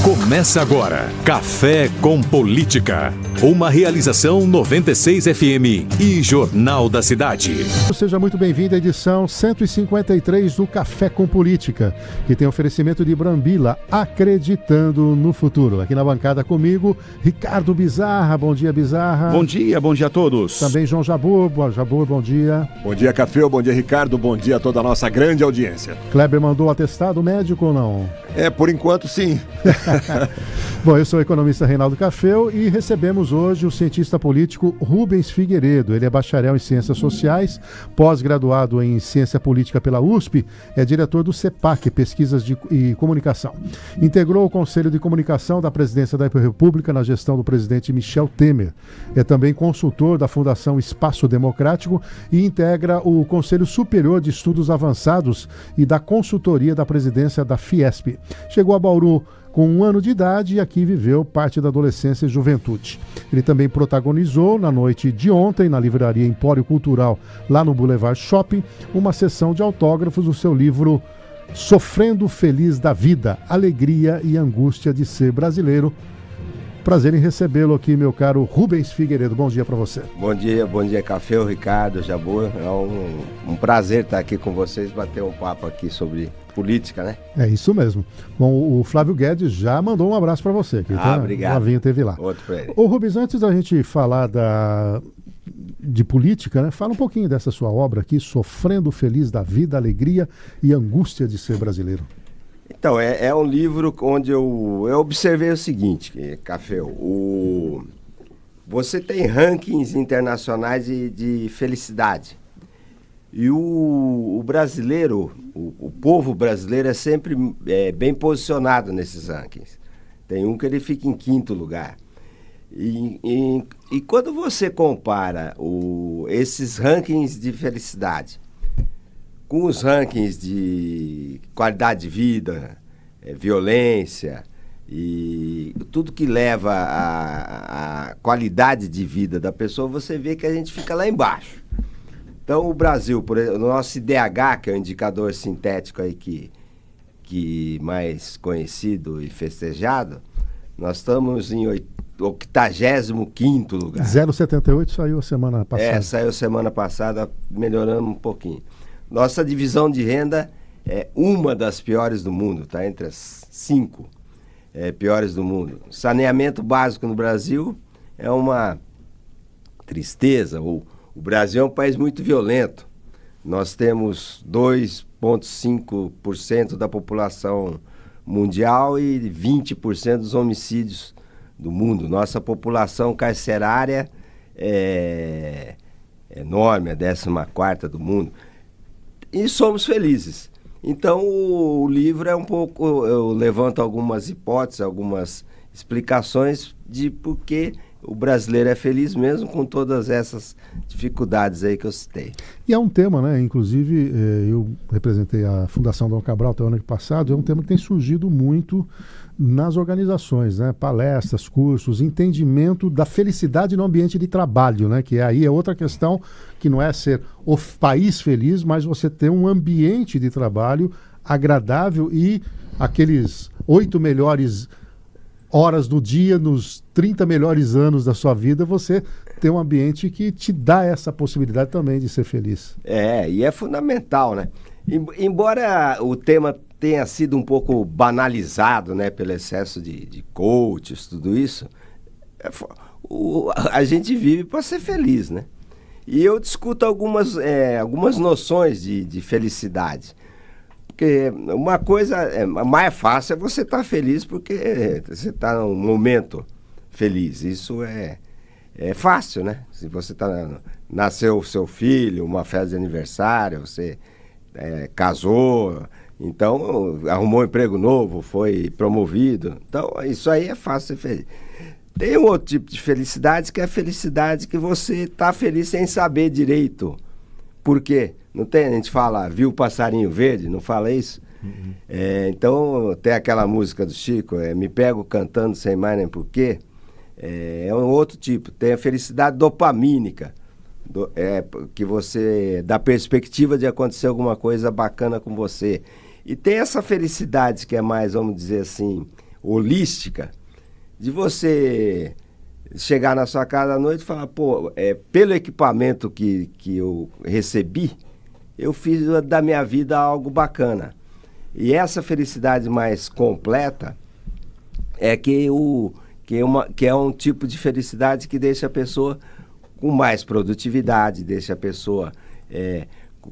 Começa agora, Café com Política. Uma realização 96 FM e Jornal da Cidade. Seja muito bem-vindo à edição 153 do Café com Política, que tem oferecimento de Brambila, acreditando no futuro. Aqui na bancada comigo, Ricardo Bizarra. Bom dia, Bizarra. Bom dia a todos. Também João Jabor. Jabor, bom dia. Bom dia, Café. Bom dia, Ricardo. Bom dia a toda a nossa grande audiência. Kleber mandou atestado médico ou não? Por enquanto, sim. Bom, eu sou o economista Reinaldo Cafeu e recebemos hoje o cientista político Rubens Figueiredo. Ele é bacharel em Ciências Sociais, pós-graduado em Ciência Política pela USP, é diretor do CEPAC, Pesquisas e Comunicação. Integrou o Conselho de Comunicação da Presidência da República na gestão do presidente Michel Temer. É também consultor da Fundação Espaço Democrático e integra o Conselho Superior de Estudos Avançados e da Consultoria da Presidência da Fiesp. Chegou a Bauru com 1 ano de idade e aqui viveu parte da adolescência e juventude. Ele também protagonizou, na noite de ontem, na livraria Empório Cultural, lá no Boulevard Shopping, uma sessão de autógrafos do seu livro Sofrendo Feliz da Vida, Alegria e Angústia de Ser Brasileiro. Prazer em recebê-lo aqui, meu caro Rubens Figueiredo. Bom dia para você. Bom dia, Café, Ricardo, Jabor. É um prazer estar aqui com vocês, bater um papo aqui sobre política, né? É isso mesmo. Bom, o Flávio Guedes já mandou um abraço para você. Obrigado. O Flavinho teve lá. Outro para ele. Ô Rubens, antes da gente falar de política, né? Fala um pouquinho dessa sua obra aqui, Sofrendo Feliz da Vida, Alegria e Angústia de Ser Brasileiro. Então, é um livro onde eu observei o seguinte, Café, você tem rankings internacionais de felicidade. E o brasileiro, o povo brasileiro é sempre bem posicionado nesses rankings. Tem um que ele fica em 5º lugar. E quando você compara esses rankings de felicidade com os rankings de qualidade de vida, violência e tudo que leva à qualidade de vida da pessoa, você vê que a gente fica lá embaixo. Então, o Brasil, por exemplo, o nosso IDH, que é o indicador sintético aí que mais conhecido e festejado, nós estamos em 85º lugar. 0,78 saiu a semana passada. Saiu semana passada, melhorando um pouquinho. Nossa divisão de renda é uma das piores do mundo, está entre as 5 piores do mundo. Saneamento básico no Brasil é uma tristeza. O Brasil é um país muito violento. Nós temos 2,5% da população mundial e 20% dos homicídios do mundo. Nossa população carcerária é enorme, a 14ª do mundo. E somos felizes. Então, o livro é um pouco... Eu levanto algumas hipóteses, algumas explicações de por que o brasileiro é feliz mesmo com todas essas dificuldades aí que eu citei. E é um tema, né? Inclusive, eu representei a Fundação Dom Cabral até o ano passado, é um tema que tem surgido muito nas organizações, né? Palestras, cursos, entendimento da felicidade no ambiente de trabalho, né? Que aí é outra questão, que não é ser o país feliz, mas você ter um ambiente de trabalho agradável e aqueles 8 melhores horas do dia, nos 30 melhores anos da sua vida, você ter um ambiente que te dá essa possibilidade também de ser feliz. E é fundamental, né? Embora o tema tenha sido um pouco banalizado, né, pelo excesso de coaches, tudo isso, a gente vive para ser feliz, né? E eu discuto algumas noções de felicidade. Porque uma coisa mais fácil é você estar feliz porque você está num momento feliz. Isso é fácil, né? Se você nasceu o seu filho, uma festa de aniversário, você casou, então arrumou um emprego novo, foi promovido. Então, isso aí é fácil ser feliz. Tem um outro tipo de felicidade, que é a felicidade que você está feliz sem saber direito. Por quê? Não tem, a gente fala, viu o passarinho verde, não fala isso? Uhum. Então, tem aquela música do Chico, Me Pego Cantando Sem Mais Nem Porquê. É um outro tipo. Tem a felicidade dopamínica, que você dá perspectiva de acontecer alguma coisa bacana com você. E tem essa felicidade que é mais, vamos dizer assim, holística, de você chegar na sua casa à noite e falar, pô, pelo equipamento que eu recebi, eu fiz da minha vida algo bacana. E essa felicidade mais completa que é um tipo de felicidade que deixa a pessoa com mais produtividade, deixa a pessoa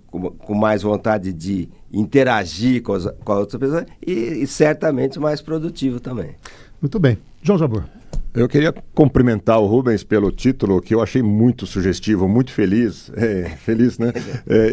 com mais vontade de interagir com a outra pessoa e certamente mais produtivo também. Muito bem. João Jabor. Eu queria cumprimentar o Rubens pelo título, que eu achei muito sugestivo, muito feliz, feliz, né?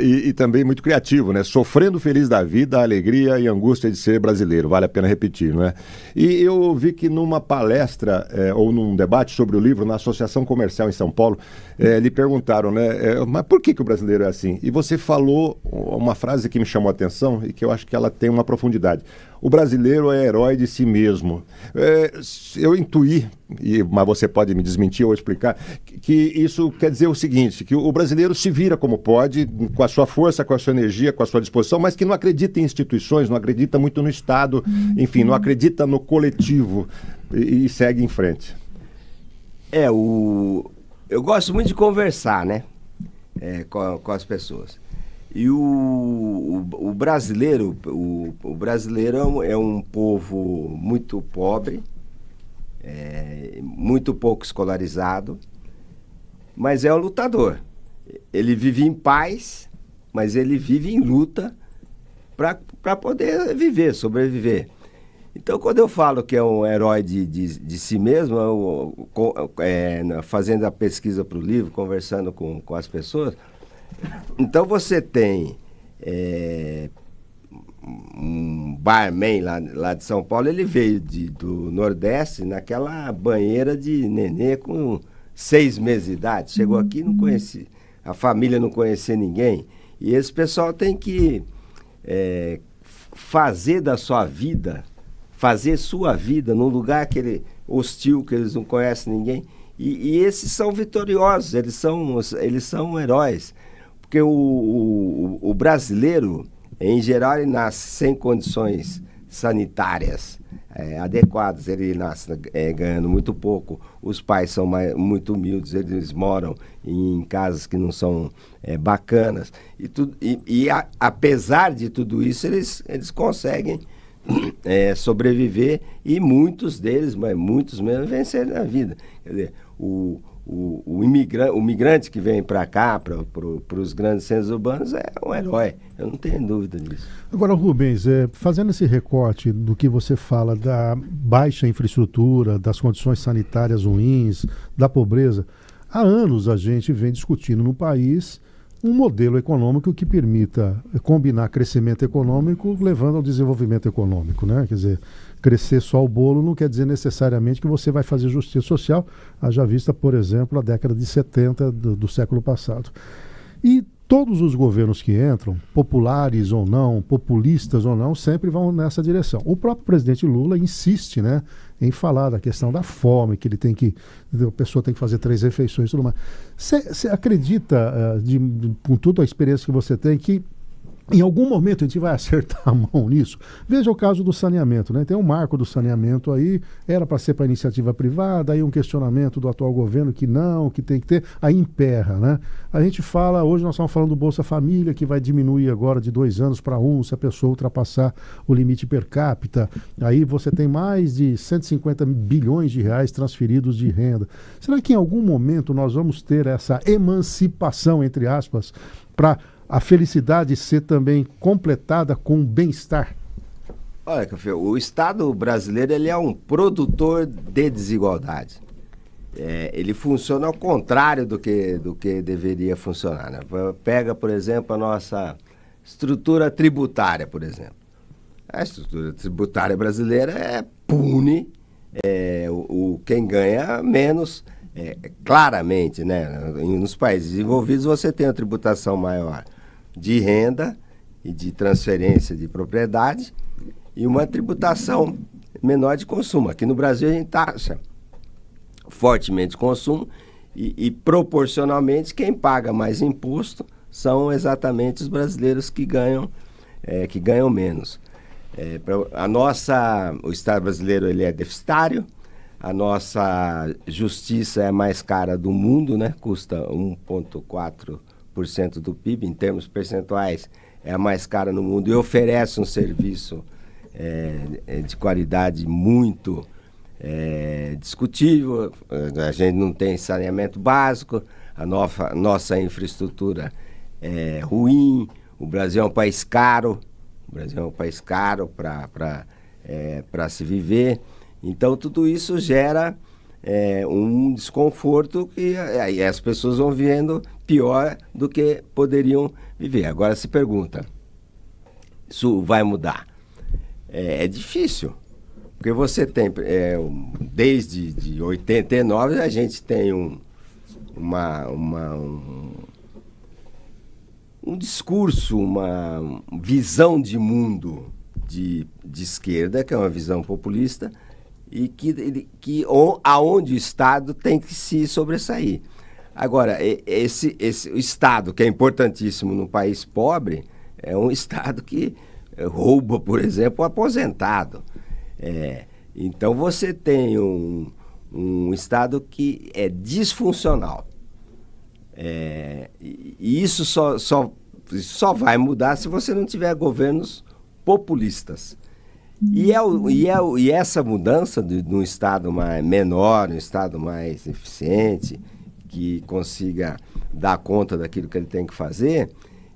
E também muito criativo, né? Sofrendo feliz da vida, a alegria e a angústia de ser brasileiro, vale a pena repetir, não é? E eu vi que numa palestra ou num debate sobre o livro na Associação Comercial em São Paulo, lhe perguntaram, né? Mas por que o brasileiro é assim? E você falou uma frase que me chamou a atenção e que eu acho que ela tem uma profundidade. O brasileiro é herói de si mesmo. Eu intuí, mas você pode me desmentir ou explicar, que isso quer dizer o seguinte, que o brasileiro se vira como pode, com a sua força, com a sua energia, com a sua disposição, mas que não acredita em instituições, não acredita muito no Estado, enfim, não acredita no coletivo e segue em frente. Eu gosto muito de conversar, né, com as pessoas. E o brasileiro é um povo muito pobre, muito pouco escolarizado, mas é um lutador. Ele vive em paz, mas ele vive em luta para poder sobreviver. Então, quando eu falo que é um herói de si mesmo, fazendo a pesquisa para o livro, conversando com as pessoas, então você tem um barman lá de São Paulo, ele veio do Nordeste naquela banheira de nenê com 6 meses de idade. Chegou aqui, não conhecia, a família não conhecia ninguém. E esse pessoal tem que fazer sua vida num lugar hostil, que eles não conhecem ninguém. E esses são vitoriosos, eles são heróis. Porque o brasileiro, em geral, ele nasce sem condições sanitárias adequadas. Ele nasce ganhando muito pouco. Os pais são muito humildes, eles moram em casas que não são bacanas. Apesar de tudo isso, eles conseguem sobreviver e muitos deles, mas muitos mesmo, vencerem na vida. Quer dizer, o migrante que vem para cá, para os grandes centros urbanos, é um herói, eu não tenho dúvida disso. Agora, Rubens, fazendo esse recorte do que você fala da baixa infraestrutura, das condições sanitárias ruins, da pobreza, há anos a gente vem discutindo no país um modelo econômico que permita combinar crescimento econômico levando ao desenvolvimento econômico, né? Quer dizer, crescer só o bolo não quer dizer necessariamente que você vai fazer justiça social, haja vista, por exemplo, a década de 70 do século passado. E todos os governos que entram, populares ou não, populistas ou não, sempre vão nessa direção. O próprio presidente Lula insiste, né, em falar da questão da fome, que a pessoa tem que fazer 3 refeições e tudo mais. Você acredita, com toda a experiência que você tem, que em algum momento a gente vai acertar a mão nisso? Veja o caso do saneamento, né? Tem um marco do saneamento aí, era para ser para iniciativa privada, aí um questionamento do atual governo que não, que tem que ter, aí emperra, né? A gente fala, hoje nós estamos falando do Bolsa Família, que vai diminuir agora de 2 anos para 1, se a pessoa ultrapassar o limite per capita. Aí você tem mais de 150 bilhões de reais transferidos de renda. Será que em algum momento nós vamos ter essa emancipação, entre aspas, para a felicidade ser também completada com bem-estar? Olha, Café, o Estado brasileiro ele é um produtor de desigualdade. Ele funciona ao contrário do que deveria funcionar, né? Pega, por exemplo, a nossa estrutura tributária, por exemplo. A estrutura tributária brasileira pune quem ganha menos, claramente, né? Nos países desenvolvidos você tem uma tributação maior de renda e de transferência de propriedade e uma tributação menor de consumo. Aqui no Brasil a gente taxa fortemente consumo e proporcionalmente quem paga mais imposto são exatamente os brasileiros que ganham menos. O Estado brasileiro ele é deficitário, a nossa justiça é a mais cara do mundo, né? Custa 1,4% do PIB, em termos percentuais é a mais cara no mundo e oferece um serviço de qualidade muito discutível. A gente não tem saneamento básico, a nossa infraestrutura é ruim, o Brasil é um país caro, para se viver. Então, tudo isso gera um desconforto que aí as pessoas vão vivendo pior do que poderiam viver. Agora se pergunta, isso vai mudar? É difícil, porque você tem, desde de 89, a gente tem um discurso, uma visão de mundo de esquerda, que é uma visão populista, e aonde o Estado tem que se sobressair. Agora, o Estado, que é importantíssimo num país pobre, é um Estado que rouba, por exemplo, o aposentado. Então, você tem um Estado que é disfuncional. E isso só vai mudar se você não tiver governos populistas. E essa mudança de um Estado menor, um Estado mais eficiente, que consiga dar conta daquilo que ele tem que fazer,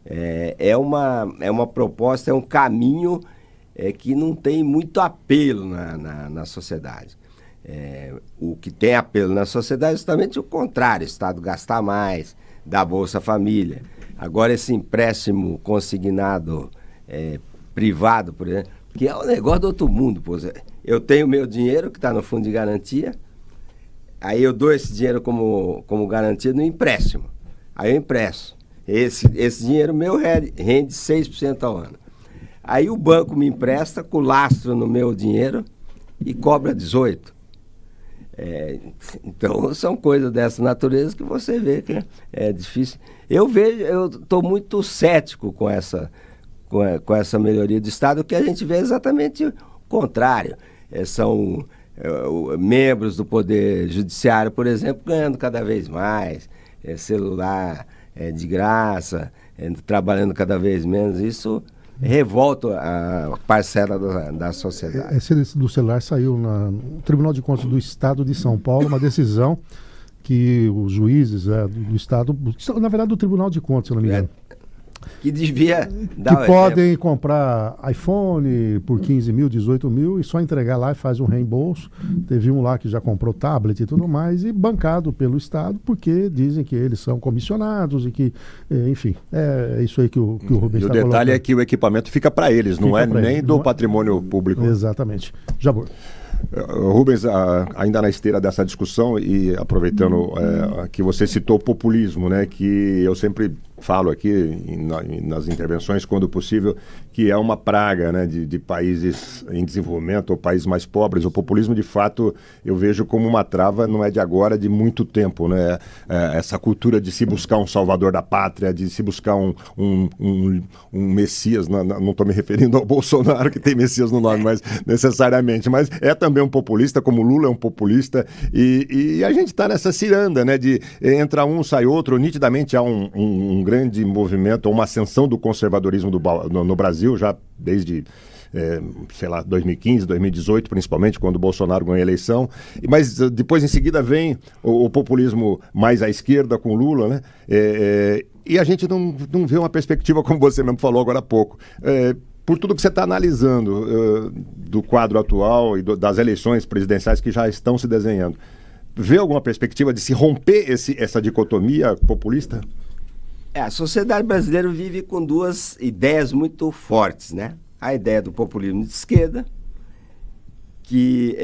é uma proposta, é um caminho que não tem muito apelo na sociedade. O que tem apelo na sociedade é justamente o contrário: o Estado gastar mais, dar Bolsa Família. Agora, esse empréstimo consignado privado, por exemplo, que é um negócio do outro mundo. Pô. Eu tenho meu dinheiro que está no fundo de garantia, aí eu dou esse dinheiro como garantia no empréstimo. Aí eu empresto. Esse dinheiro meu rende 6% ao ano. Aí o banco me empresta com lastro no meu dinheiro e cobra 18%. Então são coisas dessa natureza que você vê que é difícil. Eu estou muito cético com essa melhoria do Estado, que a gente vê exatamente o contrário. São membros do Poder Judiciário, por exemplo, ganhando cada vez mais, celular de graça, trabalhando cada vez menos. Isso revolta a parcela da sociedade. Esse do celular saiu no Tribunal de Contas do Estado de São Paulo, uma decisão que os juízes do Estado, na verdade do Tribunal de Contas, se não me engano, que devia dar que podem comprar iPhone por 15 mil, 18 mil e só entregar lá e faz um reembolso. Teve um lá que já comprou tablet e tudo mais, e bancado pelo Estado, porque dizem que eles são comissionados e que, enfim, é isso aí que o Rubens está colocando. O detalhe é que o equipamento fica para eles, não é nem do patrimônio público. Exatamente. Jabor. Rubens, ainda na esteira dessa discussão e aproveitando que você citou o populismo, né, que eu sempre falo aqui nas intervenções, quando possível, que é uma praga, né, de países em desenvolvimento ou países mais pobres. O populismo, de fato, eu vejo como uma trava, não é de agora, de muito tempo, né? Essa cultura de se buscar um salvador da pátria, de se buscar um Messias, não estou me referindo ao Bolsonaro, que tem Messias no nome, mas necessariamente, mas é também um populista, como Lula é um populista, e a gente está nessa ciranda, né, de entra um, sai outro. Nitidamente há um grande movimento, uma ascensão do conservadorismo no Brasil, já desde, 2015, 2018, principalmente, quando o Bolsonaro ganhou a eleição. Mas depois, em seguida, vem o populismo mais à esquerda, com Lula, né? E a gente não vê uma perspectiva, como você mesmo falou agora há pouco. Por tudo que você está analisando do quadro atual e das eleições presidenciais que já estão se desenhando, vê alguma perspectiva de se romper essa dicotomia populista? A sociedade brasileira vive com duas ideias muito fortes, né? A ideia do populismo de esquerda, que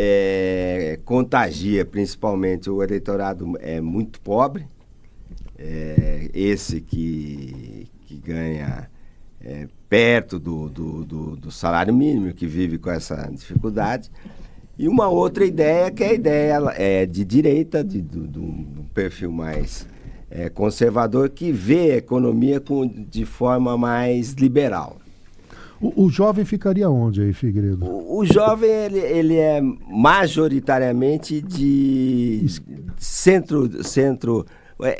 contagia principalmente o eleitorado muito pobre, esse que ganha perto do salário mínimo, que vive com essa dificuldade. E uma outra ideia, que é a ideia de direita, do perfil mais conservador, que vê a economia de forma mais liberal. O jovem ficaria onde aí, Figueiredo? O jovem, ele é majoritariamente de centro.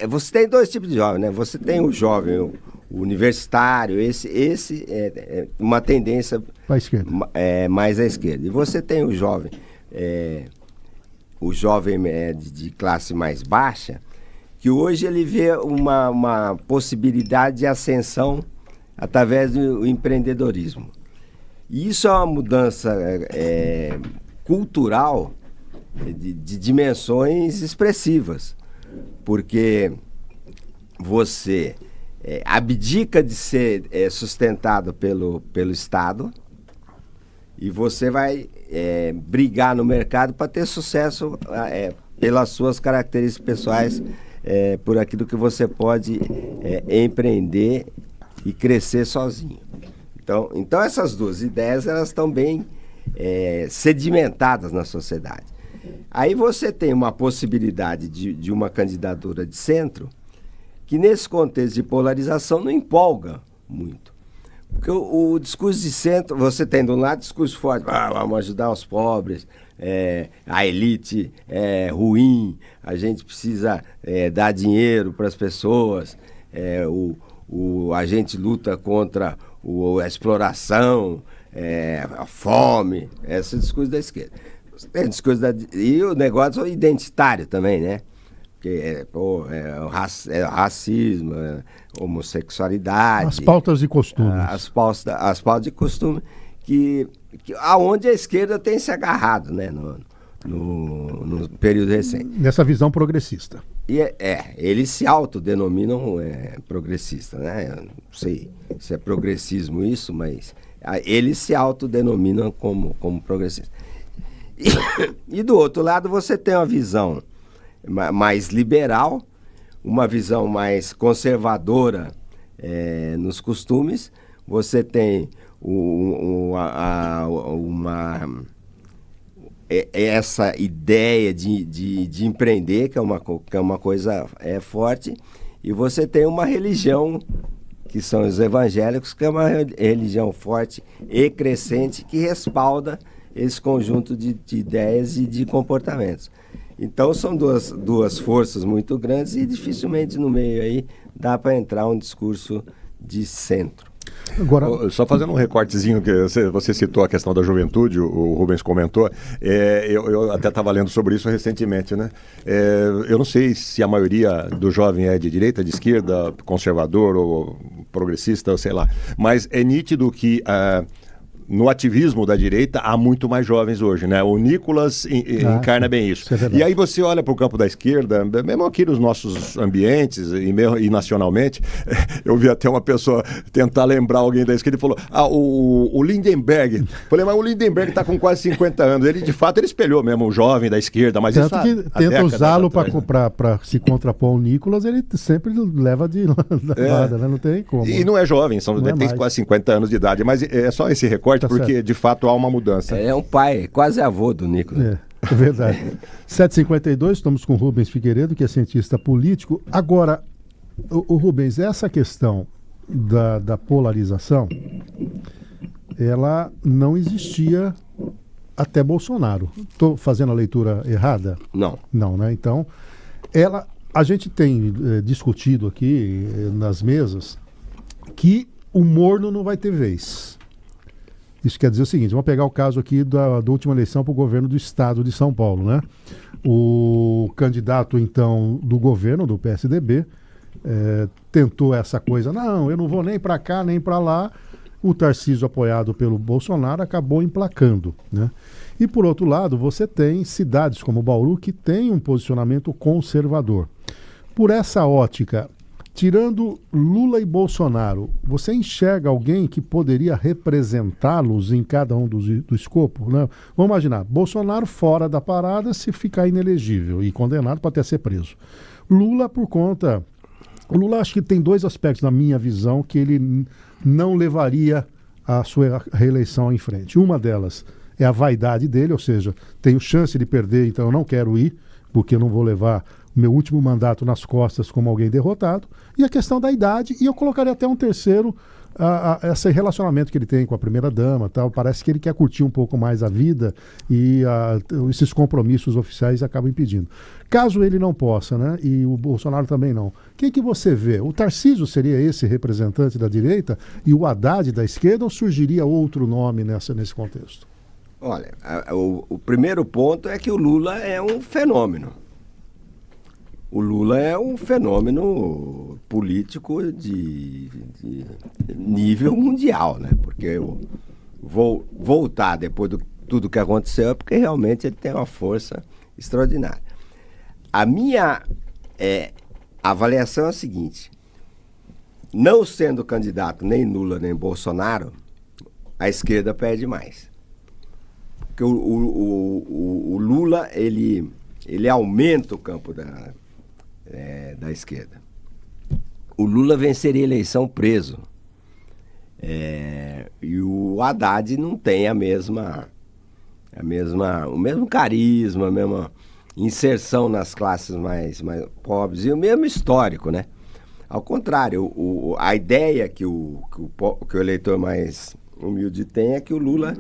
Você tem dois tipos de jovem, né? Você tem o jovem o universitário, esse é uma tendência à esquerda. Mais à esquerda. E você tem o jovem de classe mais baixa, que hoje ele vê uma possibilidade de ascensão através do empreendedorismo. E isso é uma mudança cultural de dimensões expressivas, porque você abdica de ser sustentado pelo Estado e você vai brigar no mercado para ter sucesso pelas suas características pessoais, por aquilo que você pode empreender e crescer sozinho. Então essas duas ideias, elas estão bem sedimentadas na sociedade. Aí você tem uma possibilidade de uma candidatura de centro que, nesse contexto de polarização, não empolga muito. Porque o discurso de centro, você tem de um lado discurso forte, vamos ajudar os pobres, a elite é ruim, a gente precisa dar dinheiro para as pessoas, a gente luta contra a exploração, a fome, esse é o discurso da esquerda. Tem o discurso e o negócio identitário também, né? Porque racismo, homossexualidade. As pautas de costume. As pautas de costume, aonde a esquerda tem se agarrado, né? No período recente. Nessa visão progressista. E eles se autodenominam progressistas, né? Eu não sei se é progressismo isso, mas eles se autodenominam como progressistas. E do outro lado você tem uma visão mais liberal, uma visão mais conservadora nos costumes. Você tem essa ideia de empreender, que é uma coisa forte, e você tem uma religião, que são os evangélicos, que é uma religião forte e crescente, que respalda esse conjunto de ideias e de comportamentos. Então são duas forças muito grandes e dificilmente no meio aí dá para entrar um discurso de centro. Agora, só fazendo um recortezinho, que você citou a questão da juventude, o Rubens comentou, eu até estava lendo sobre isso recentemente, né? Eu não sei se a maioria do jovem é de direita, de esquerda, conservador ou progressista, sei lá, mas é nítido que no ativismo da direita há muito mais jovens hoje, né? O Nicolas encarna bem isso. E aí você olha para o campo da esquerda, mesmo aqui nos nossos ambientes e nacionalmente, eu vi até uma pessoa tentar lembrar alguém da esquerda e falou, o Lindenberg. Falei, mas o Lindenberg está com quase 50 anos. Ele, de fato, ele espelhou mesmo o jovem da esquerda, mas tanto isso que tenta usá-lo para se contrapor ao Nicolas, ele sempre leva de lado, né? Não tem como. E não é jovem, tem quase 50 anos de idade, mas é só esse recorte, porque certo. De fato há uma mudança. É um pai, quase avô do Nicolas. É verdade. 7h52, estamos com o Rubens Figueiredo, que é cientista político. Agora, o Rubens, essa questão da polarização, ela não existia até Bolsonaro. Estou fazendo a leitura errada? Não. Não, né? Então, a gente tem discutido aqui nas mesas que o morno não vai ter vez. Isso quer dizer o seguinte, vamos pegar o caso aqui da última eleição para o governo do estado de São Paulo, né? O candidato, então, do governo, do PSDB, tentou essa coisa, não, eu não vou nem para cá, nem para lá. O Tarcísio, apoiado pelo Bolsonaro, acabou emplacando, né? E, por outro lado, você tem cidades como Bauru que tem um posicionamento conservador. Por essa ótica, tirando Lula e Bolsonaro, você enxerga alguém que poderia representá-los em cada um do escopo? Né? Vamos imaginar, Bolsonaro fora da parada se ficar inelegível e condenado para até ser preso. Lula por conta... O Lula acho que tem dois aspectos na minha visão que ele não levaria a sua reeleição em frente. Uma delas é a vaidade dele, ou seja, tenho chance de perder, então eu não quero ir, porque eu não vou levar meu último mandato nas costas como alguém derrotado, e a questão da idade, e eu colocaria até um terceiro, esse relacionamento que ele tem com a primeira-dama, tal, parece que ele quer curtir um pouco mais a vida e esses compromissos oficiais acabam impedindo. Caso ele não possa, né, e o Bolsonaro também não, quem que você vê? O Tarcísio seria esse representante da direita e o Haddad da esquerda, ou surgiria outro nome nesse contexto? Olha, o primeiro ponto é que o Lula é um fenômeno. O Lula é um fenômeno político de nível mundial, né? Porque eu vou voltar depois de tudo que aconteceu, porque realmente ele tem uma força extraordinária. A minha avaliação é a seguinte: não sendo candidato nem Lula nem Bolsonaro, a esquerda perde mais. Porque o Lula, ele aumenta o campo da esquerda. O Lula venceria a eleição preso. E o Haddad não tem o mesmo carisma, a mesma inserção nas classes mais pobres e o mesmo histórico, né? Ao contrário, a ideia que o eleitor mais humilde tem é que o Lula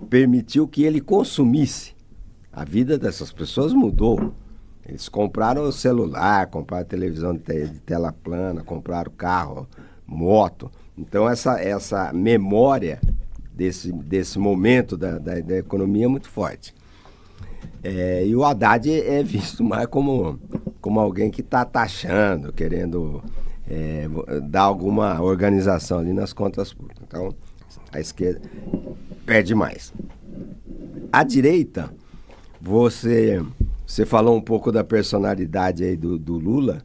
permitiu que ele consumisse. A vida dessas pessoas mudou. Eles compraram o celular, compraram televisão de tela plana, compraram carro, moto. Então essa memória desse momento da economia é muito forte. E o Haddad é visto mais como alguém que está taxando, querendo dar alguma organização ali nas contas públicas. Então, a esquerda perde mais. A direita, você falou um pouco da personalidade aí do Lula.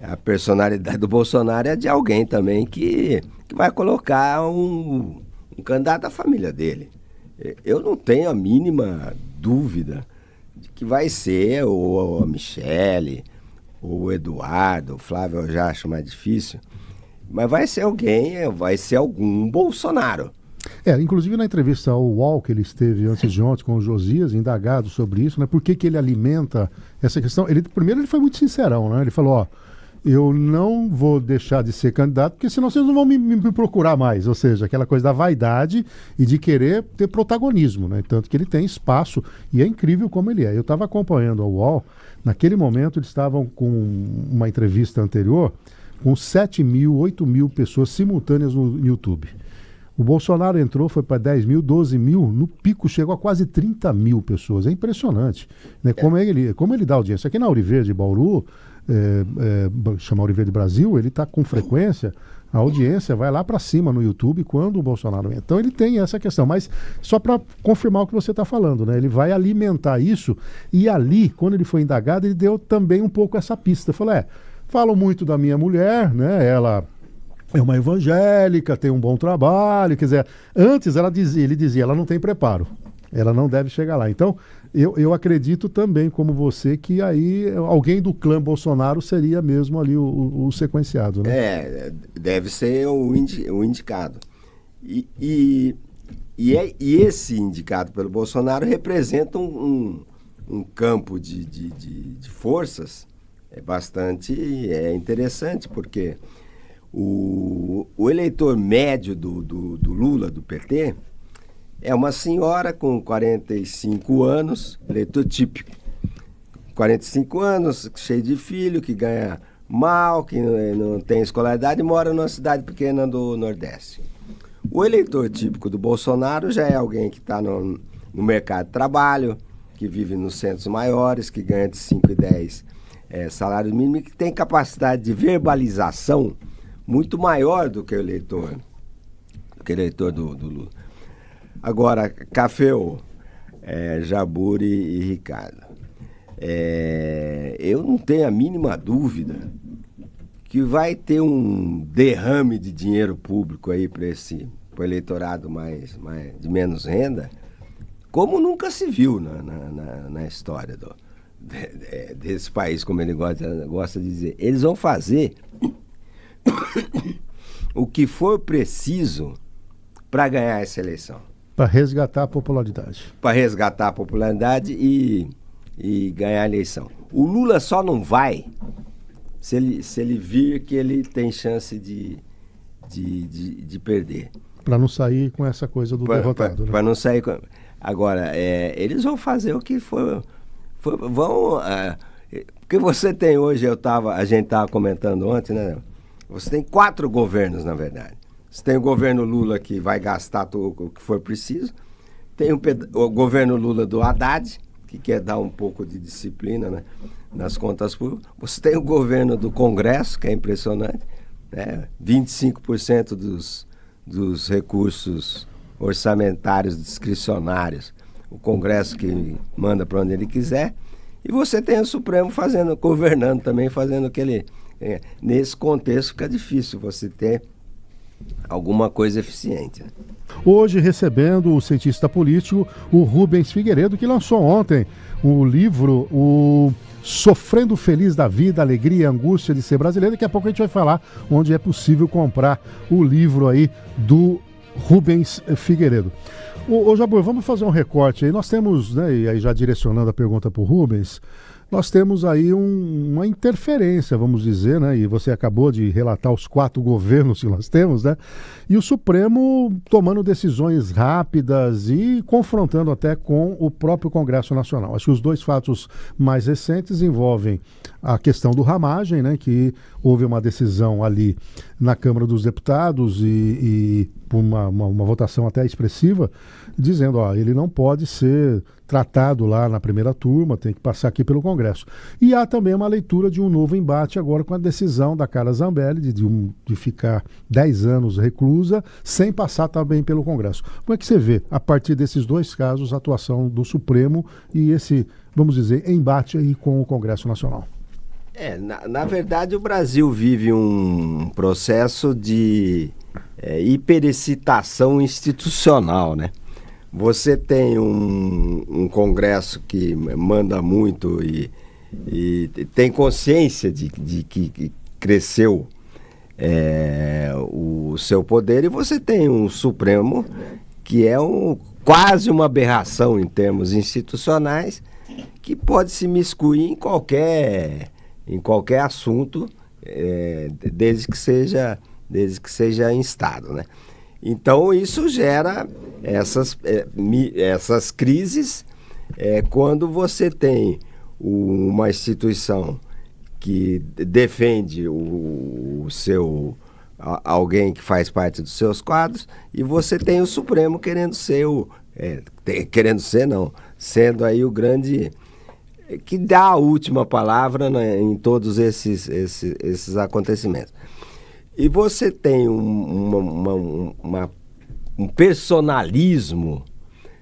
A personalidade do Bolsonaro é de alguém também que vai colocar um candidato da família dele. Eu não tenho a mínima dúvida de que vai ser ou a Michele, ou o Eduardo, o Flávio eu já acho mais difícil, mas vai ser algum Bolsonaro. Inclusive na entrevista ao UOL que ele esteve antes de ontem com o Josias, indagado sobre isso, né? Por que ele alimenta essa questão? Primeiro ele foi muito sincerão, né? Ele falou, eu não vou deixar de ser candidato, porque senão vocês não vão me procurar mais. Ou seja, aquela coisa da vaidade e de querer ter protagonismo, né? Tanto que ele tem espaço e é incrível como ele é. Eu estava acompanhando ao UOL, naquele momento eles estavam com uma entrevista anterior com 7 mil, 8 mil pessoas simultâneas no YouTube. O Bolsonaro entrou, foi para 10 mil, 12 mil, no pico chegou a quase 30 mil pessoas. É impressionante, né? Como ele dá audiência. Aqui na Ouro Verde, Bauru, chama Ouro Verde Brasil, ele está com frequência, a audiência vai lá para cima no YouTube quando o Bolsonaro entra. Então ele tem essa questão, mas só para confirmar o que você está falando, né? Ele vai alimentar isso e ali, quando ele foi indagado, ele deu também um pouco essa pista. Falou, falo muito da minha mulher, né? Ela é uma evangélica, tem um bom trabalho, quer dizer, antes ele dizia, ela não tem preparo, ela não deve chegar lá. Então, eu acredito também, como você, que aí alguém do clã Bolsonaro seria mesmo ali o sequenciado, né? Deve ser o indicado. E esse indicado pelo Bolsonaro representa um campo de forças bastante interessante, porque o eleitor médio do Lula, do PT, é uma senhora com 45 anos, eleitor típico. 45 anos, cheio de filho, que ganha mal, que não tem escolaridade e mora numa cidade pequena do Nordeste. O eleitor típico do Bolsonaro já é alguém que está no mercado de trabalho, que vive nos centros maiores, que ganha de 5 e 10 salário mínimo, e que tem capacidade de verbalização muito maior do que o eleitor do Lula. Agora, Caféu, Jabur e Ricardo, eu não tenho a mínima dúvida que vai ter um derrame de dinheiro público aí para o eleitorado mais de menos renda, como nunca se viu na história desse país, como ele gosta de dizer. Eles vão fazer o que for preciso para ganhar essa eleição. Para resgatar a popularidade. Para resgatar a popularidade e ganhar a eleição. O Lula só não vai se ele vir que ele tem chance de de perder. Para não sair com essa coisa do derrotado. Para não sair com... Agora, eles vão fazer o que for porque você tem hoje, a gente estava comentando ontem, né? Você tem 4 governos, na verdade. Você tem o governo Lula, que vai gastar tudo o que for preciso. Tem o governo Lula do Haddad, que quer dar um pouco de disciplina, né, nas contas públicas. Você tem o governo do Congresso, que é impressionante, né? 25% dos recursos orçamentários discricionários, o Congresso que manda para onde ele quiser. E você tem o Supremo governando também, fazendo aquele... nesse contexto fica difícil você ter alguma coisa eficiente. Hoje recebendo o cientista político, o Rubens Figueiredo, que lançou ontem o livro, o Sofrendo Feliz da Vida, Alegria e Angústia de Ser Brasileiro. Daqui a pouco a gente vai falar onde é possível comprar o livro aí do Rubens Figueiredo. Ô Jabor, vamos fazer um recorte aí. Nós temos, né, e aí já direcionando a pergunta para o Rubens, nós temos aí uma interferência, vamos dizer, né? E você acabou de relatar os 4 governos que nós temos, né? E o Supremo tomando decisões rápidas e confrontando até com o próprio Congresso Nacional. Acho que os 2 fatos mais recentes envolvem a questão do ramagem, né? Que houve uma decisão ali na Câmara dos Deputados e por uma votação até expressiva, dizendo, ele não pode ser tratado lá na primeira turma, tem que passar aqui pelo Congresso. E há também uma leitura de um novo embate agora com a decisão da Carla Zambelli de ficar 10 anos reclusa sem passar também pelo Congresso. Como é que você vê, a partir desses 2 casos, a atuação do Supremo e esse, vamos dizer, embate aí com o Congresso Nacional? Na verdade, o Brasil vive um processo de hiperexcitação institucional, né? Você tem um Congresso que manda muito e tem consciência de que cresceu o seu poder, e você tem um Supremo que é quase uma aberração em termos institucionais, que pode se miscuir em qualquer assunto, desde que seja instado, né? Então isso gera essas crises quando você tem uma instituição que defende alguém que faz parte dos seus quadros, e você tem o Supremo sendo aí o grande, que dá a última palavra, né, em todos esses acontecimentos. E você tem um personalismo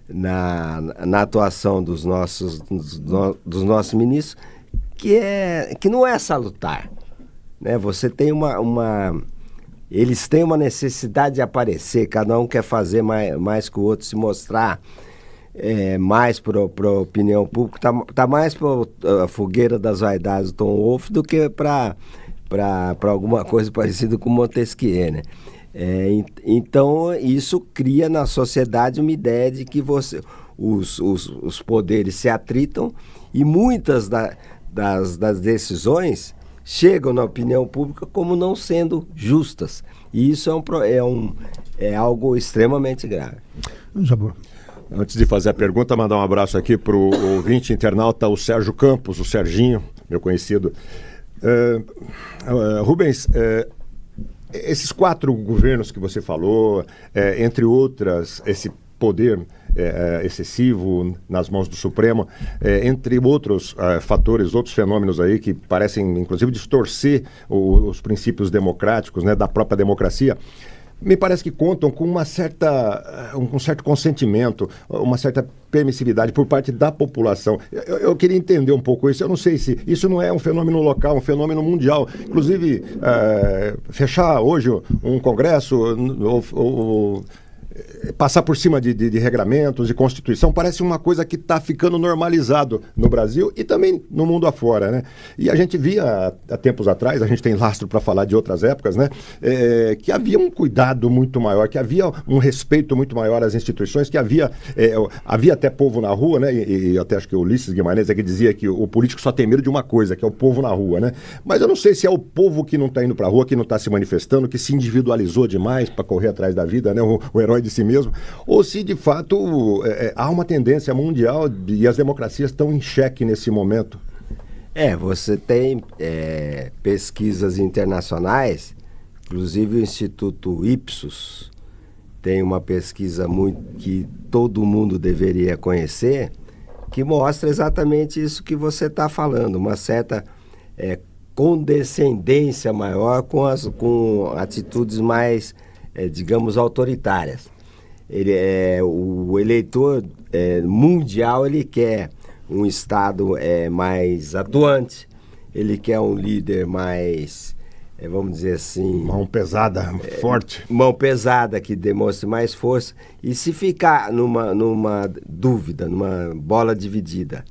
na atuação dos nossos ministros que não é salutar, né? Você tem eles têm uma necessidade de aparecer, cada um quer fazer mais que o outro, se mostrar mais para a opinião pública, tá mais para a fogueira das vaidades do Tom Wolff do que para alguma coisa parecida com Montesquieu, né? Então, isso cria na sociedade uma ideia de que os poderes se atritam, e muitas das decisões chegam na opinião pública como não sendo justas. E isso é algo extremamente grave. Jabor. Antes de fazer a pergunta, mandar um abraço aqui para o ouvinte internauta, o Sérgio Campos, o Serginho, meu conhecido. Rubens, esses 4 governos que você falou, entre outras, esse poder excessivo nas mãos do Supremo, entre outros fatores, outros fenômenos aí que parecem, inclusive, distorcer os princípios democráticos, né, da própria democracia, me parece que contam com um certo consentimento, uma certa permissividade por parte da população. Eu queria entender um pouco isso. Eu não sei se isso não é um fenômeno local, um fenômeno mundial. Inclusive, fechar hoje um congresso passar por cima de regramentos, de Constituição, parece uma coisa que está ficando normalizado no Brasil e também no mundo afora, né? E a gente via há tempos atrás, a gente tem lastro para falar de outras épocas, né? Que havia um cuidado muito maior, que havia um respeito muito maior às instituições, que havia até povo na rua, né? E até acho que o Ulisses Guimarães é que dizia que o político só tem medo de uma coisa, que é o povo na rua, né? Mas eu não sei se é o povo que não está indo para a rua, que não está se manifestando, que se individualizou demais para correr atrás da vida, né? O herói de si mesmo, ou se de fato há uma tendência mundial e as democracias estão em xeque nesse momento. Você tem pesquisas internacionais, inclusive o Instituto Ipsos tem uma pesquisa que todo mundo deveria conhecer, que mostra exatamente isso que você está falando, uma certa condescendência maior com atitudes mais, digamos, autoritárias. O eleitor mundial, ele quer um Estado mais atuante, ele quer um líder mais, vamos dizer assim... Mão pesada, forte. Mão pesada, que demonstre mais força. E se ficar numa dúvida, numa bola dividida,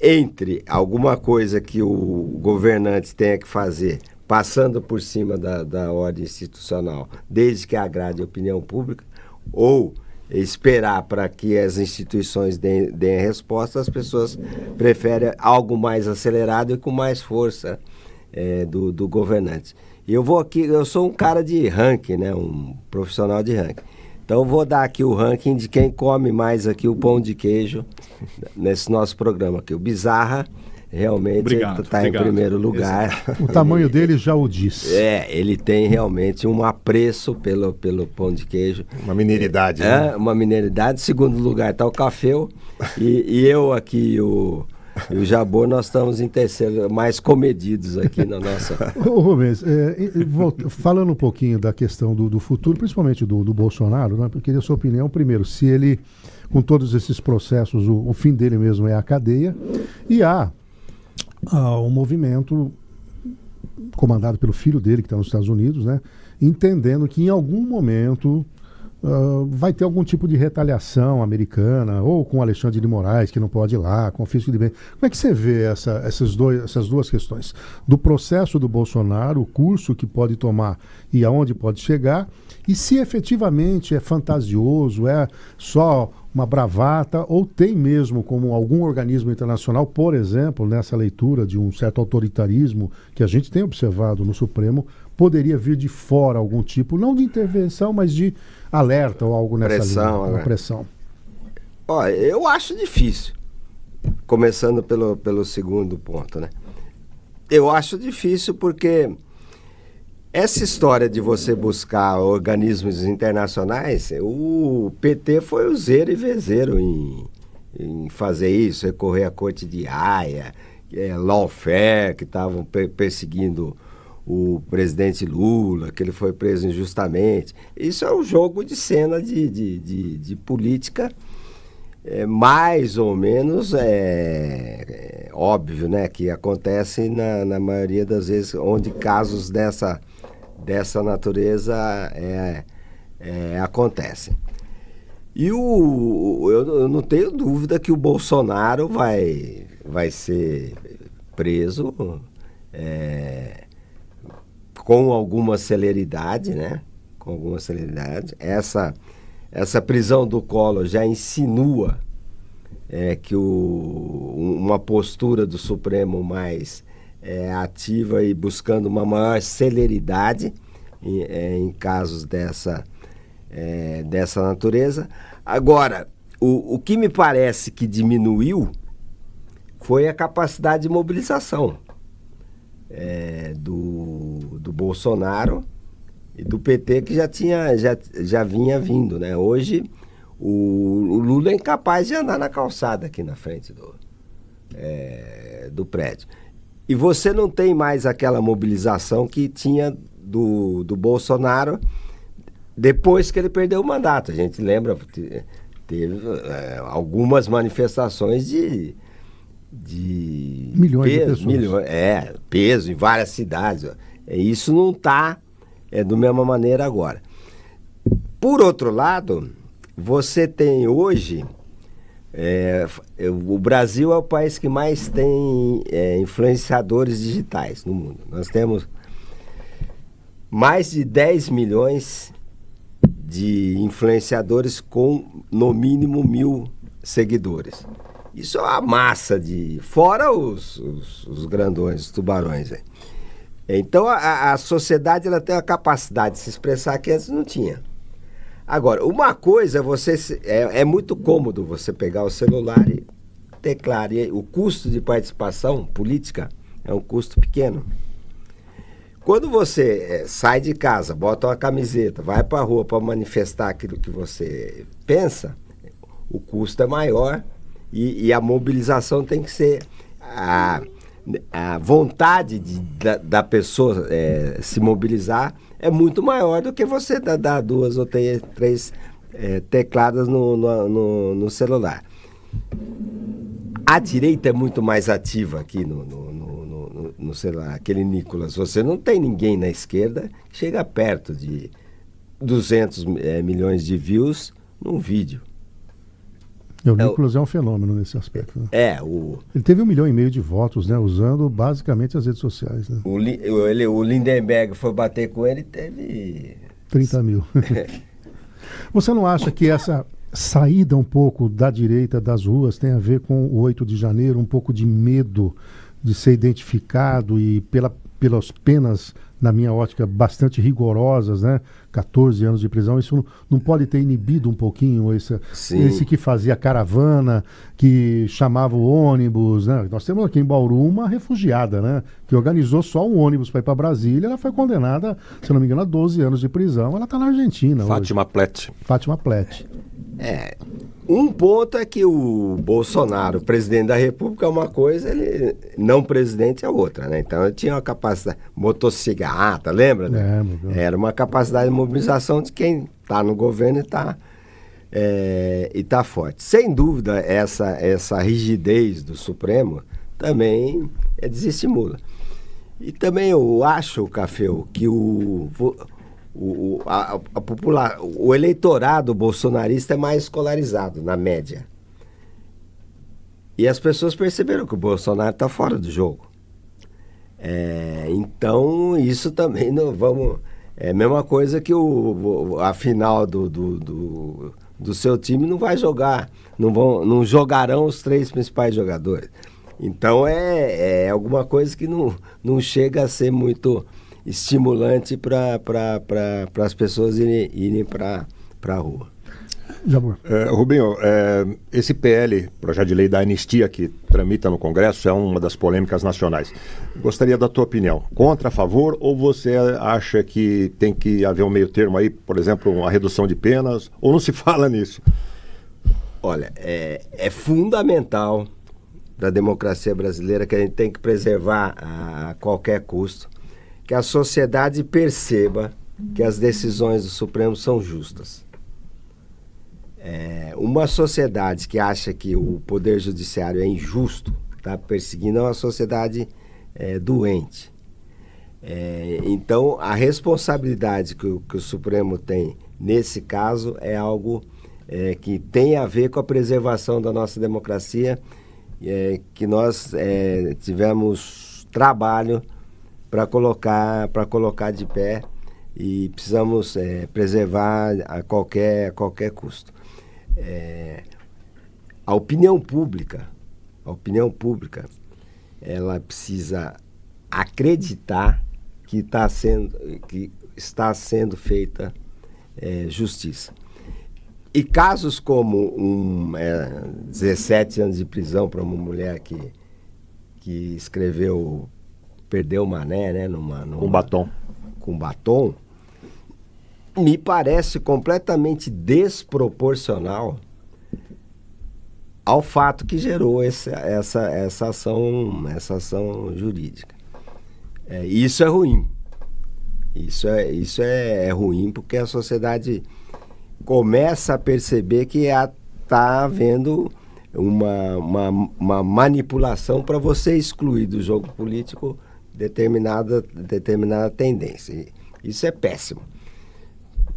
entre alguma coisa que o governante tenha que fazer, passando por cima da ordem institucional, desde que agrade a opinião pública, ou esperar para que as instituições deem a resposta, as pessoas preferem algo mais acelerado e com mais força do governante. E eu sou um cara de ranking, né? Um profissional de ranking. Então eu vou dar aqui o ranking de quem come mais aqui o pão de queijo nesse nosso programa aqui. O Bizarra realmente está em primeiro lugar. O tamanho dele já o diz. Ele tem realmente um apreço pelo pão de queijo. Uma mineiridade. Né? Uma mineiridade. Em segundo lugar está o Caféu. E eu aqui e o Jabor, nós estamos em terceiro, mais comedidos aqui na nossa... Ô Rubens, falando um pouquinho da questão do futuro, principalmente do Bolsonaro, né? Eu queria a sua opinião. Primeiro, se ele, com todos esses processos, o fim dele mesmo é a cadeia, e há um movimento comandado pelo filho dele, que está nos Estados Unidos, né? Entendendo que em algum momento... vai ter algum tipo de retaliação americana, ou com Alexandre de Moraes, que não pode ir lá, com o fisco de bem. Como é que você vê essas duas questões? Do processo do Bolsonaro, o curso que pode tomar e aonde pode chegar, e se efetivamente é fantasioso, é só uma bravata, ou tem mesmo como algum organismo internacional, por exemplo, nessa leitura de um certo autoritarismo que a gente tem observado no Supremo, poderia vir de fora algum tipo, não de intervenção, mas de alerta ou algo nessa pressão, linha, uma pressão. Eu acho difícil, começando pelo segundo ponto, né? Eu acho difícil porque essa história de você buscar organismos internacionais, o PT foi o zero e vezeiro em fazer isso, recorrer à Corte de Haia, lawfare, que estavam perseguindo o presidente Lula, que ele foi preso injustamente. Isso é um jogo de cena de política, mais ou menos óbvio, né? Que acontece na maioria das vezes, onde casos dessa natureza acontecem. E eu não tenho dúvida que o Bolsonaro vai ser preso com alguma celeridade, né? Com alguma celeridade. Essa prisão do Collor já insinua que uma postura do Supremo mais ativa e buscando uma maior celeridade em casos dessa natureza. Agora, o que me parece que diminuiu foi a capacidade de mobilização do Bolsonaro e do PT, que já vinha vindo, né? Hoje o Lula é incapaz de andar na calçada aqui na frente do prédio. E você não tem mais aquela mobilização que tinha do Bolsonaro depois que ele perdeu o mandato. A gente lembra, teve algumas manifestações de milhões de pessoas. Peso em várias cidades. Isso não está da mesma maneira agora. Por outro lado, você tem hoje... o Brasil é o país que mais tem influenciadores digitais no mundo. Nós temos mais de 10 milhões de influenciadores com, no mínimo, 1.000 seguidores. Isso é uma massa de... Fora os grandões, os tubarões. Então, a sociedade ela tem a capacidade de se expressar que antes não tinha. Agora, uma coisa, é muito cômodo você pegar o celular e teclar. E o custo de participação política é um custo pequeno. Quando você sai de casa, bota uma camiseta, vai para a rua para manifestar aquilo que você pensa, o custo é maior e a mobilização tem que ser... A vontade da pessoa se mobilizar é muito maior do que você dar 2 ou 3 tecladas no celular. A direita é muito mais ativa aqui no celular. Aquele Nicolas, você não tem ninguém na esquerda que chega perto de 200 milhões de views num vídeo. O Nicolas é um fenômeno nesse aspecto. Né? Ele teve 1,5 milhão de votos, né, usando basicamente as redes sociais. Né? O Lindenberg foi bater com ele e teve... 30 mil. Você não acha que essa saída um pouco da direita das ruas tem a ver com o 8 de janeiro, um pouco de medo de ser identificado e pelas penas, na minha ótica, bastante rigorosas, né? 14 anos de prisão, isso não pode ter inibido um pouquinho esse que fazia caravana, que chamava o ônibus, né? Nós temos aqui em Bauru uma refugiada, né? Que organizou só um ônibus para ir para Brasília, ela foi condenada, se não me engano, a 12 anos de prisão, ela está na Argentina Fátima hoje. Fátima Plett. Um ponto é que o Bolsonaro, presidente da República, é uma coisa, ele não presidente é outra, né? Então ele tinha uma capacidade, motocicleta, lembra? Né? Era uma capacidade de mobilização de quem está no governo e tá forte. Sem dúvida, essa rigidez do Supremo também desestimula. E também eu acho, Cafeu, que o eleitorado bolsonarista é mais escolarizado, na média. E as pessoas perceberam que o Bolsonaro está fora do jogo. Então, isso também não vamos... É a mesma coisa que a final do seu time não vai jogar, não jogarão os 3 principais jogadores. Então, é alguma coisa que não chega a ser muito... estimulante para as pessoas irem para a rua. Rubinho, esse PL, projeto de lei da anistia que tramita no Congresso, é uma das polêmicas nacionais. Gostaria da tua opinião. Contra, a favor, ou você acha que tem que haver um meio termo aí, por exemplo, uma redução de penas, ou não se fala nisso? Olha, é fundamental da democracia brasileira que a gente tem que preservar a qualquer custo, que a sociedade perceba que as decisões do Supremo são justas. Uma sociedade que acha que o Poder Judiciário é injusto, está perseguindo, é uma sociedade doente. Então, a responsabilidade que o Supremo tem nesse caso é algo que tem a ver com a preservação da nossa democracia, que nós tivemos trabalho para colocar de pé e precisamos preservar a qualquer custo. A opinião pública, ela precisa acreditar que está sendo feita justiça. E casos como 17 anos de prisão para uma mulher que escreveu Perdeu o Mané, né? Com batom, me parece completamente desproporcional ao fato que gerou essa ação jurídica. Isso é ruim. Isso é ruim porque a sociedade começa a perceber que está havendo uma manipulação para você excluir do jogo político determinada tendência. Isso é péssimo.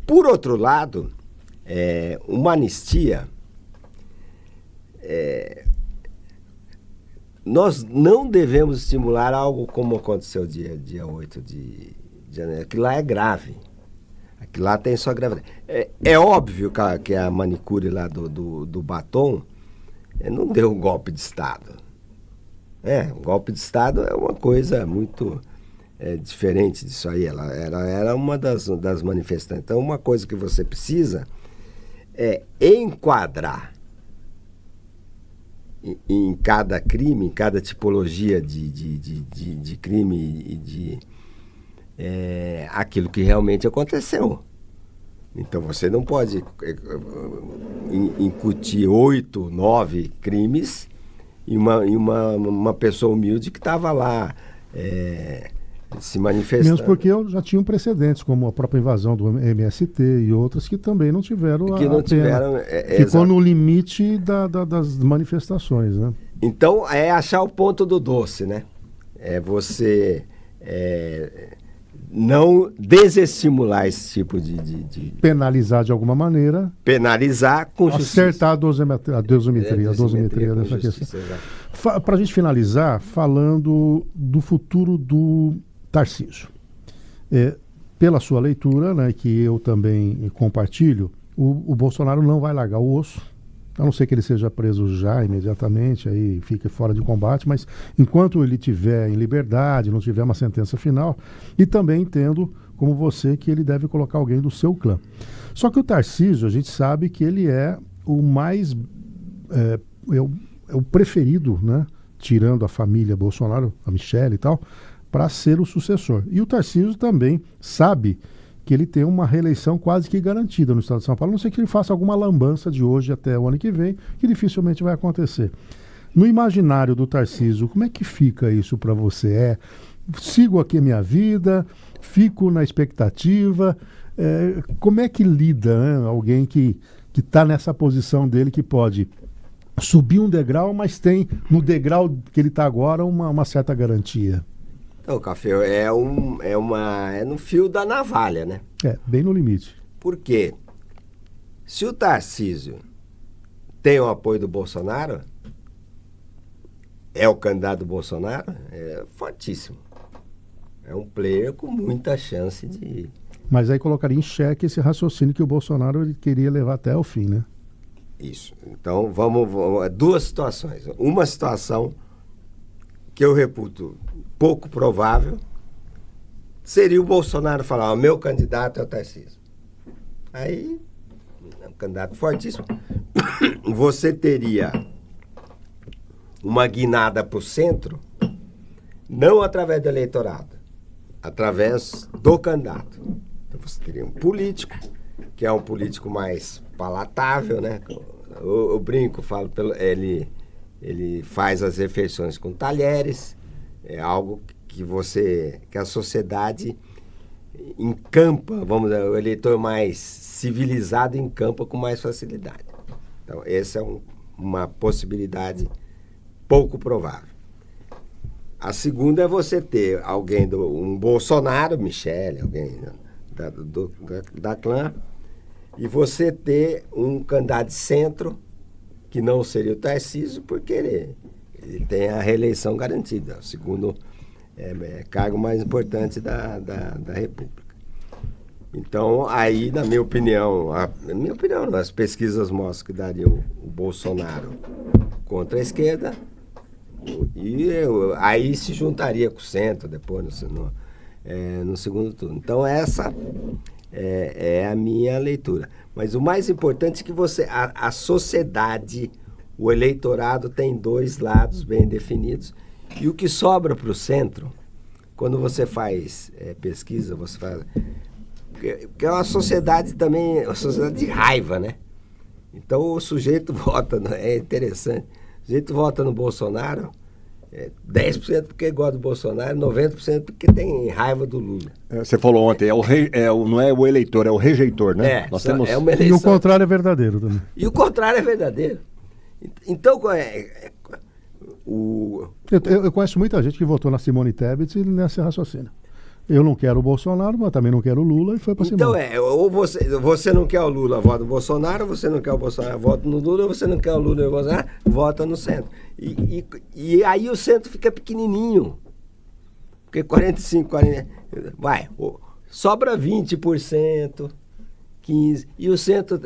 Por outro lado, uma anistia, nós não devemos estimular algo como aconteceu dia 8 de janeiro. Aquilo lá é grave. Aquilo lá tem só gravidade. É óbvio que a manicure lá do batom não deu um golpe de Estado. Um golpe de Estado é uma coisa muito diferente disso aí. Ela era uma das manifestantes. Então, uma coisa que você precisa é enquadrar em cada crime, em cada tipologia de crime e de aquilo que realmente aconteceu. Então você não pode incutir 8, 9 crimes em uma pessoa humilde que estava lá se manifestando. Mesmo porque já tinham precedentes, como a própria invasão do MST e outras que também não tiveram Ficou no limite das manifestações, né? Então, é achar o ponto do doce, né? É você não desestimular esse tipo de... Penalizar de alguma maneira. Penalizar com justiça. Acertar a dosimetria dessa questão. Para a gente finalizar, falando do futuro do Tarcísio. Pela sua leitura, né, que eu também compartilho, o Bolsonaro não vai largar o osso, a não ser que ele seja preso já imediatamente, aí fique fora de combate, mas enquanto ele estiver em liberdade, não tiver uma sentença final, e também entendo, como você, que ele deve colocar alguém do seu clã. Só que o Tarcísio, a gente sabe que ele é o mais... o preferido, né, tirando a família Bolsonaro, a Michelle e tal, para ser o sucessor. E o Tarcísio também sabe que ele tem uma reeleição quase que garantida no estado de São Paulo, a não ser que ele faça alguma lambança de hoje até o ano que vem, que dificilmente vai acontecer. No imaginário do Tarcísio, como é que fica isso para você? Sigo aqui a minha vida, fico na expectativa, como é que lida, né, alguém que está nessa posição dele, que pode subir um degrau, mas tem no degrau que ele está agora uma certa garantia? Então, Café, é no fio da navalha, né? Bem no limite. Por quê? Se o Tarcísio tem o apoio do Bolsonaro, é o candidato do Bolsonaro, é fortíssimo. É um player com muita chance de... Mas aí colocaria em xeque esse raciocínio que o Bolsonaro ele queria levar até o fim, né? Isso. Então, vamos duas situações. Uma situação que eu reputo pouco provável seria o Bolsonaro falar: o meu candidato é o Tarcísio. Aí, é um candidato fortíssimo. Você teria uma guinada para o centro, não através do eleitorado, através do candidato. Então você teria um político, que é um político mais palatável, né? Eu brinco, falo, ele faz as refeições com talheres, é algo que a sociedade encampa, vamos dizer, o eleitor mais civilizado encampa com mais facilidade. Então, essa é uma possibilidade pouco provável. A segunda é você ter alguém, um Bolsonaro, Michele, alguém da clã, e você ter um candidato de centro, que não seria o Tarcísio, porque ele tem a reeleição garantida, o segundo cargo mais importante da República. Então, aí, na minha opinião, as pesquisas mostram que daria o Bolsonaro contra a esquerda, e aí se juntaria com o centro depois no segundo turno. Então, essa é a minha leitura. Mas o mais importante é que a sociedade, o eleitorado tem dois lados bem definidos, e o que sobra para o centro, quando você faz pesquisa, você faz... Porque é uma sociedade também, uma sociedade de raiva, né? Então o sujeito vota, é interessante, o sujeito vota no Bolsonaro, 10% porque gosta do Bolsonaro, 90% porque tem raiva do Lula. Você falou ontem, não é o eleitor, é o rejeitor, né? Nós temos... uma eleição. E o contrário é verdadeiro também. E o contrário é verdadeiro. Então, eu conheço muita gente que votou na Simone Tebet e nesse raciocínio. Eu não quero o Bolsonaro, mas também não quero o Lula e foi para cima. Então ou você não quer o Lula, vota no Bolsonaro, você não quer o Bolsonaro, vota no Lula, você não quer o Lula e o Bolsonaro, vota no centro. E aí o centro fica pequenininho. Porque 45, 40... sobra 20%, 15%, e o centro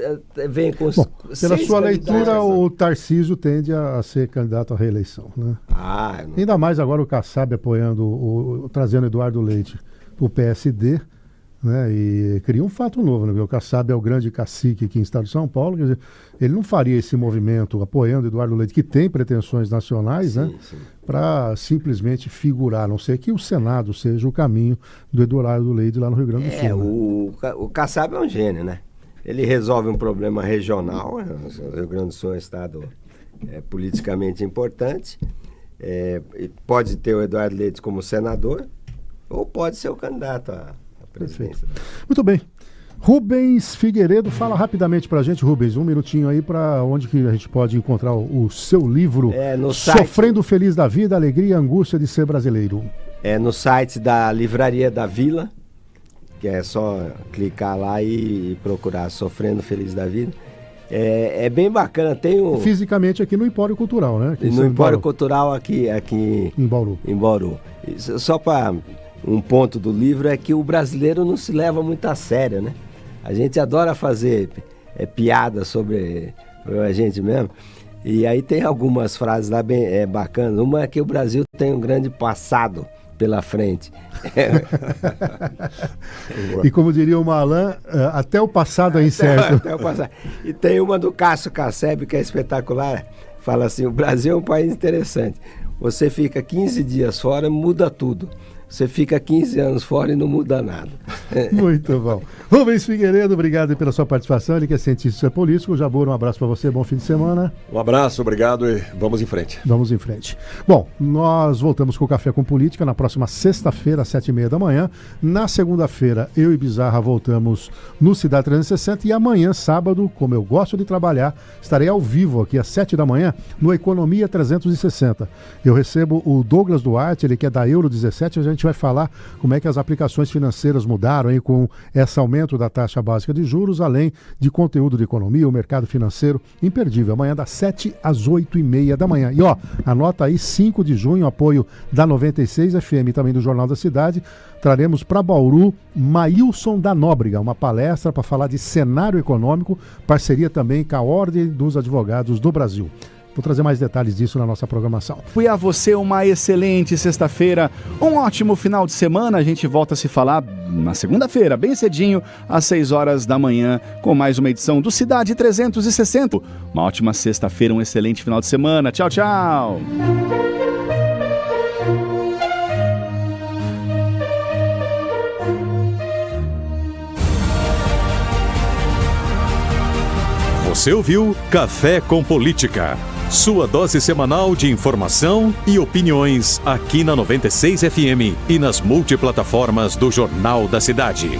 vem com... Bom, pela sua leitura, o Tarcísio tende a ser candidato à reeleição, né? Ainda mais agora o Kassab apoiando, trazendo Eduardo Leite para o PSD, né? E cria um fato novo, né? O Kassab é o grande cacique aqui em estado de São Paulo, quer dizer, ele não faria esse movimento apoiando Eduardo Leite, que tem pretensões nacionais, sim, né? Para simplesmente figurar, a não ser que o Senado seja o caminho do Eduardo Leite lá no Rio Grande do Sul. O Kassab é um gênio, né? Ele resolve um problema regional, né? O Rio Grande do Sul é um estado politicamente importante, pode ter o Eduardo Leite como senador, ou pode ser o candidato à presidência. Muito bem. Rubens Figueiredo, fala rapidamente pra gente, Rubens, um minutinho aí para onde que a gente pode encontrar o seu livro, no site, Sofrendo Feliz da Vida, Alegria e Angústia de Ser Brasileiro. No site da Livraria da Vila, que é só clicar lá e procurar Sofrendo Feliz da Vida. É bem bacana, tem fisicamente aqui no Empório Cultural, né? Aqui no Empório Cultural aqui em Bauru. Em Bauru. Só para um ponto do livro é que o brasileiro não se leva muito a sério, né? A gente adora fazer piada sobre a gente mesmo. E aí tem algumas frases lá bem bacanas. Uma é que o Brasil tem um grande passado pela frente. E como diria o Malan, até o passado é incerto. Até o passado. E tem uma do Cássio Casseb, que é espetacular. Fala assim: o Brasil é um país interessante. Você fica 15 dias fora, muda tudo. Você fica 15 anos fora e não muda nada. Muito bom. Rubens Figueiredo, obrigado pela sua participação. Ele que é cientista político. Jabor, um abraço para você, bom fim de semana. Um abraço, obrigado e vamos em frente. Vamos em frente. Bom, nós voltamos com o Café com Política na próxima sexta-feira, às 7h30 da manhã. Na segunda-feira, eu e Bizarra voltamos no Cidade 360 e amanhã, sábado, como eu gosto de trabalhar, estarei ao vivo aqui às 7 da manhã no Economia 360. Eu recebo o Douglas Duarte, ele que é da Euro 17, a gente vai falar como é que as aplicações financeiras mudaram aí com esse aumento da taxa básica de juros, além de conteúdo de economia, o mercado financeiro imperdível. Amanhã das 7 às 8h30 da manhã. E anota aí, 5 de junho, apoio da 96 FM e também do Jornal da Cidade. Traremos para Bauru Maílson da Nóbrega, uma palestra para falar de cenário econômico, parceria também com a Ordem dos Advogados do Brasil. Vou trazer mais detalhes disso na nossa programação. E a você uma excelente sexta-feira, um ótimo final de semana. A gente volta a se falar na segunda-feira, bem cedinho, às 6 horas da manhã, com mais uma edição do Cidade 360. Uma ótima sexta-feira, um excelente final de semana. Tchau, tchau! Você ouviu Café com Política. Sua dose semanal de informação e opiniões aqui na 96 FM e nas multiplataformas do Jornal da Cidade.